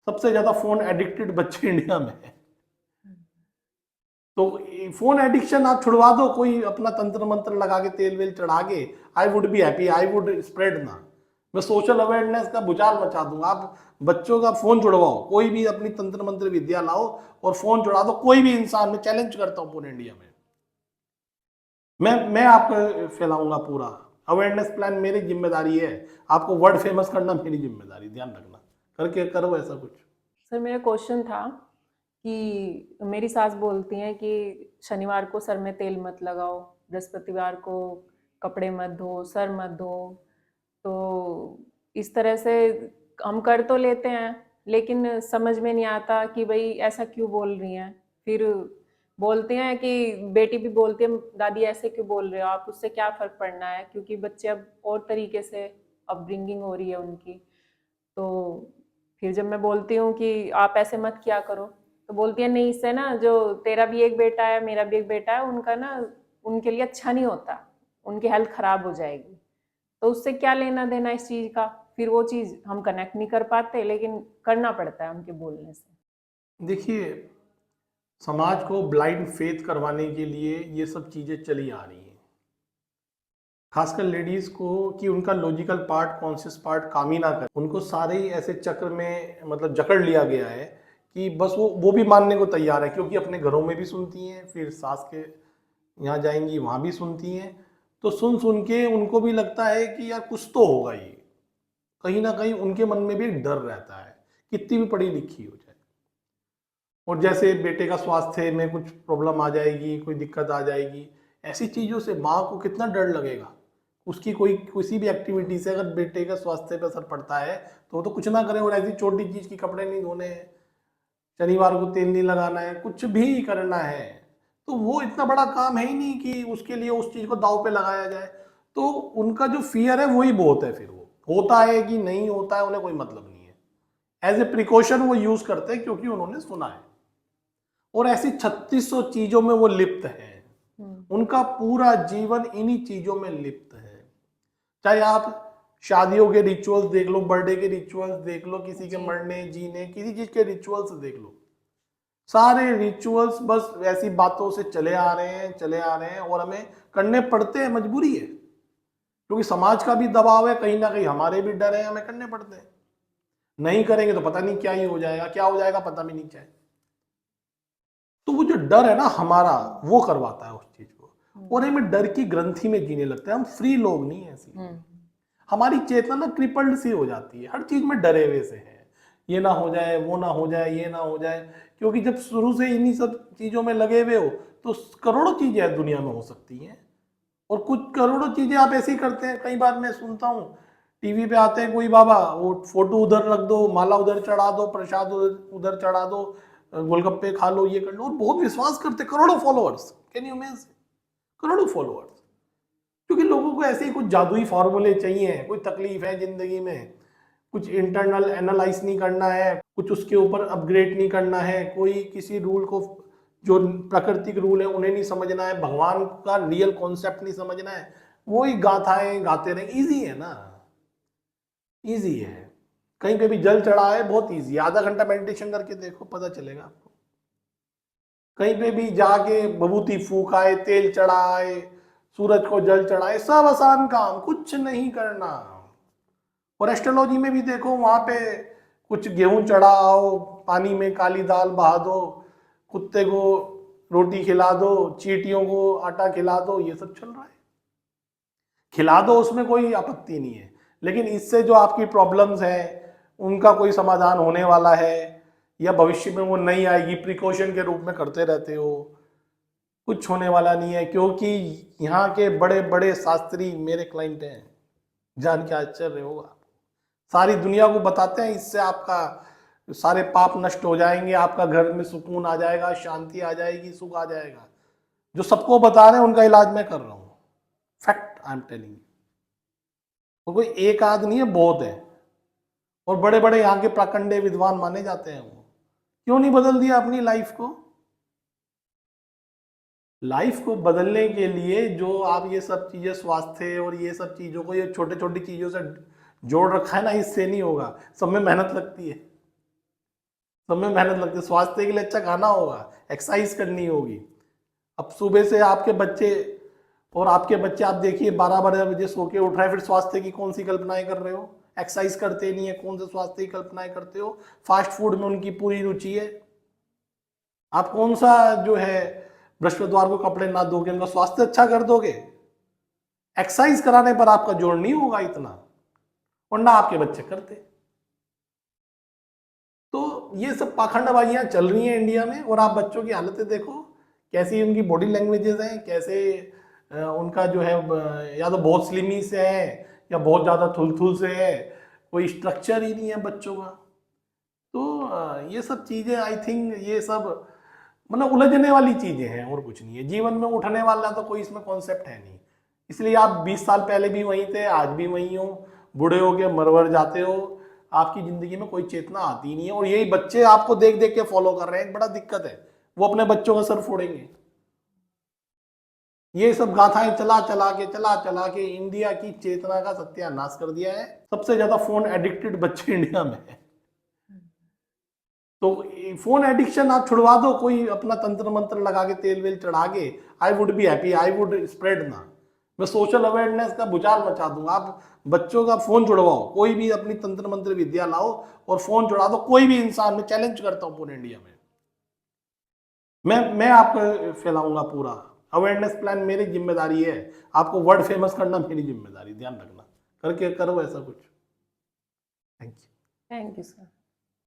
सबसे ज्यादा phone addicted बच्चे इंडिया में है। तो फोन एडिक्शन आप छुड़वा दो, कोई अपना तंत्र मंत्र लगा के तेल वेल चढ़ा के, I would be happy, I would spread ना, मैं सोशल अवेयरनेस का भुचाल मचा दूंगा। आप बच्चों का फोन छुड़वाओ, कोई भी अपनी तंत्र मंत्र विद्या लाओ और फोन छुड़ा दो, कोई भी इंसान, मैं चैलेंज करता हूँ पूरे इंडिया में, मैं आपको फैलाऊंगा पूरा अवेयरनेस प्लान, मेरी जिम्मेदारी है। आपको वर्ल्ड फेमस करना मेरी जिम्मेदारी, ध्यान रखना, करके करो ऐसा कुछ। सर मेरा क्वेश्चन था कि मेरी सास बोलती हैं कि शनिवार को सर में तेल मत लगाओ, बृहस्पतिवार को कपड़े मत धो, सर मत धो। तो इस तरह से हम कर तो लेते हैं, लेकिन समझ में नहीं आता कि भाई ऐसा क्यों बोल रही हैं। फिर बोलते हैं कि बेटी भी बोलती है, दादी ऐसे क्यों बोल रहे हो आप, उससे क्या फ़र्क पड़ना है, क्योंकि बच्चे अब और तरीके से अपब्रिंगिंग हो रही है उनकी। तो फिर जब मैं बोलती हूँ कि आप ऐसे मत किया करो, तो बोलती है नहीं, इससे ना जो तेरा भी एक बेटा है मेरा भी एक बेटा है, उनका ना उनके लिए अच्छा नहीं होता, उनकी हेल्थ खराब हो जाएगी। तो उससे क्या लेना देना इस चीज़ का। फिर वो चीज़ हम कनेक्ट नहीं कर पाते, लेकिन करना पड़ता है उनके बोलने से। देखिए, समाज को ब्लाइंड फेथ करवाने के लिए ये सब चीजें चली आ रही हैं, खासकर लेडीज को, कि उनका लॉजिकल पार्ट, कॉन्शियस पार्ट काम ही ना करे, उनको सारे ही ऐसे चक्र में मतलब जकड़ लिया गया है कि बस वो भी मानने को तैयार है, क्योंकि अपने घरों में भी सुनती हैं, फिर सास के यहाँ जाएंगी वहाँ भी सुनती हैं, तो सुन सुन के उनको भी लगता है कि यार कुछ तो होगा, ये कहीं ना कहीं उनके मन में भी एक डर रहता है, कितनी भी पढ़ी लिखी हो जाए। और जैसे बेटे का स्वास्थ्य में कुछ प्रॉब्लम आ जाएगी, कोई दिक्कत आ जाएगी, ऐसी चीज़ों से माँ को कितना डर लगेगा। उसकी कोई किसी भी एक्टिविटी से अगर बेटे का स्वास्थ्य पर असर पड़ता है तो वो तो कुछ ना करे, और ऐसी छोटी चीज़ की कपड़े नहीं धोने हैं, शनिवार को तेल नहीं लगाना है, कुछ भी करना है, तो वो इतना बड़ा काम है ही नहीं कि उसके लिए उस चीज़ को दाव पे लगाया जाए। तो उनका जो फियर है वही बहुत है, फिर वो होता है कि नहीं होता है उन्हें कोई मतलब नहीं है, एज ए प्रिकॉशन वो यूज करते हैं, क्योंकि उन्होंने सुना है। और ऐसी 3600 चीजों में वो लिप्त है, उनका पूरा जीवन इन्हीं चीजों में लिप्त है। चाहे आप शादियों के रिचुअल्स देख लो, बर्थडे के रिचुअल्स देख लो, किसी के मरने जीने किसी चीज के रिचुअल्स देख लो, सारे रिचुअल्स बस ऐसी बातों से चले आ रहे हैं, चले आ रहे हैं, और हमें करने पड़ते हैं, मजबूरी है, क्योंकि समाज का भी दबाव है, कहीं ना कहीं हमारे भी डर है, हमें करने पड़ते हैं। नहीं करेंगे तो पता नहीं क्या ही हो जाएगा, क्या हो जाएगा पता भी नहीं चाहे। तो वो जो डर है ना हमारा, वो करवाता है उस चीज को, और हमें डर की ग्रंथि में जीने लगता है। हम फ्री लोग नहीं है, ऐसी हमारी चेतना ना क्रिपल्ड सी हो जाती है, हर चीज में डरे हुए से है, ये ना हो जाए, वो ना हो जाए, ये ना हो जाए, क्योंकि जब शुरू से इन्हीं सब चीजों में लगे हुए हो तो करोड़ों चीजें दुनिया में हो सकती हैं, और कुछ करोड़ों चीजें आप ऐसी करते हैं। कई बार मैं सुनता हूँ टीवी पे आते हैं कोई बाबा, वो फोटो उधर रख दो, माला उधर चढ़ा दो, प्रसाद उधर चढ़ा दो, गोलगप्पे खा लो, ये कर लो, और बहुत विश्वास करते, करोड़ों फॉलोअर्स, कैन यू इमेजिन, करोड़ों फॉलोअर्स, क्योंकि लोगों को ऐसे ही कुछ जादुई फॉर्मूले चाहिए, कोई तकलीफ है जिंदगी में, कुछ इंटरनल एनालाइज नहीं करना है, कुछ उसके ऊपर अपग्रेड नहीं करना है, कोई किसी रूल को, जो प्राकृतिक रूल है उन्हें नहीं समझना है, भगवान का रियल कॉन्सेप्ट नहीं समझना है, वही गाथाएं गाते रहे। इजी है ना, इजी है, कहीं पे भी जल चढ़ा है, बहुत इजी, आधा घंटा मेडिटेशन करके देखो, पता चलेगा आपको। कहीं पे भी जाके बबूती फूकाए, तेल चढ़ाए, सूरज को जल चढ़ाए, सब आसान काम, कुछ नहीं करना। और एस्ट्रोलॉजी में भी देखो, वहां पे कुछ गेहूं चढ़ाओ, पानी में काली दाल बहा दो, कुत्ते को रोटी खिला दो, चींटियों को आटा खिला दो, ये सब चल रहा है। खिला दो, उसमें कोई आपत्ति नहीं है, लेकिन इससे जो आपकी प्रॉब्लम्स है उनका कोई समाधान होने वाला है या भविष्य में वो नहीं आएगी, प्रिकॉशन के रूप में करते रहते हो, कुछ होने वाला नहीं है। क्योंकि यहाँ के बड़े बड़े शास्त्री मेरे क्लाइंट हैं, जान के आश्चर्य होगा, सारी दुनिया को बताते हैं इससे आपका सारे पाप नष्ट हो जाएंगे, आपका घर में सुकून आ जाएगा, शांति आ जाएगी, सुख आ जाएगा। जो सबको बता रहे हैं उनका इलाज मैं कर रहा हूँ, फैक्ट आई एम टेलिंग। वो कोई एक आध नहीं है, बहुत है, और बड़े बड़े यहाँ के प्राकंडे विद्वान माने जाते हैं। वो क्यों नहीं बदल दिया अपनी लाइफ को? लाइफ को बदलने के लिए जो आप ये सब चीजें, स्वास्थ्य और ये सब चीजों को, ये छोटे छोटी चीजों से जोड़ रखा है ना, इससे नहीं होगा, सब में मेहनत लगती है। सब में मेहनत लगती है। स्वास्थ्य के लिए अच्छा खाना होगा, एक्सरसाइज करनी होगी। अब सुबह से आपके बच्चे आप देखिए 12-12 बजे सो के उठ रहे हैं, फिर स्वास्थ्य की कौन सी कल्पनाएं कर रहे हो? एक्सरसाइज करते नहीं है, कौन से स्वास्थ्य की कल्पनाएं करते हो? फास्ट फूड में उनकी पूरी रुचि है। आप कौन सा जो है बृहस्पतिवार को कपड़े ना धोके उनका स्वास्थ्य अच्छा कर दोगे? एक्सरसाइज कराने पर आपका जोर नहीं होगा इतना, और ना आपके बच्चे करते। तो ये सब पाखंडबाजियां चल रही हैं इंडिया में, और आप बच्चों की हालतें देखो, कैसी उनकी बॉडी लैंग्वेजेस हैं, कैसे उनका जो है या तो बहुत स्लिमी से है या बहुत ज्यादा थुलथुल से है, कोई स्ट्रक्चर ही नहीं है बच्चों का। तो ये सब चीजें आई थिंक ये सब मतलब उलझने वाली चीजें हैं और कुछ नहीं है। जीवन में उठने वाला तो कोई इसमें कॉन्सेप्ट है नहीं। इसलिए आप 20 साल पहले भी वहीं थे, आज भी वहीं हो, बूढ़े हो के मरवर जाते हो, आपकी जिंदगी में कोई चेतना आती नहीं है। और यही बच्चे आपको देख देख के फॉलो कर रहे हैं, बड़ा दिक्कत है। वो अपने बच्चों का सर फोड़ेंगे। ये सब गाथाएं चला चला के इंडिया की चेतना का सत्यानाश कर दिया है। सबसे ज्यादा फोन एडिक्टेड बच्चे इंडिया में है। तो फोन एडिक्शन आप छुड़वा दो, कोई अपना तंत्र मंत्र लगा के तेल वेल चढ़ा के, I would be happy, I would spread ना, मैं सोशल अवेयरनेस का भूचाल मचा दूंगा। आप बच्चों का फोन छुड़वाओ, कोई भी अपनी तंत्र मंत्र विद्या लाओ और फोन छुड़ा दो, कोई भी इंसान, मैं चैलेंज करता हूं पूरे इंडिया में, मैं आपको फैलाऊंगा पूरा अवेयरनेस प्लान, मेरी जिम्मेदारी है। आपको वर्ल्ड फेमस करना मेरी जिम्मेदारी, ध्यान रखना, करके करो ऐसा कुछ। Thank you. Thank you sir.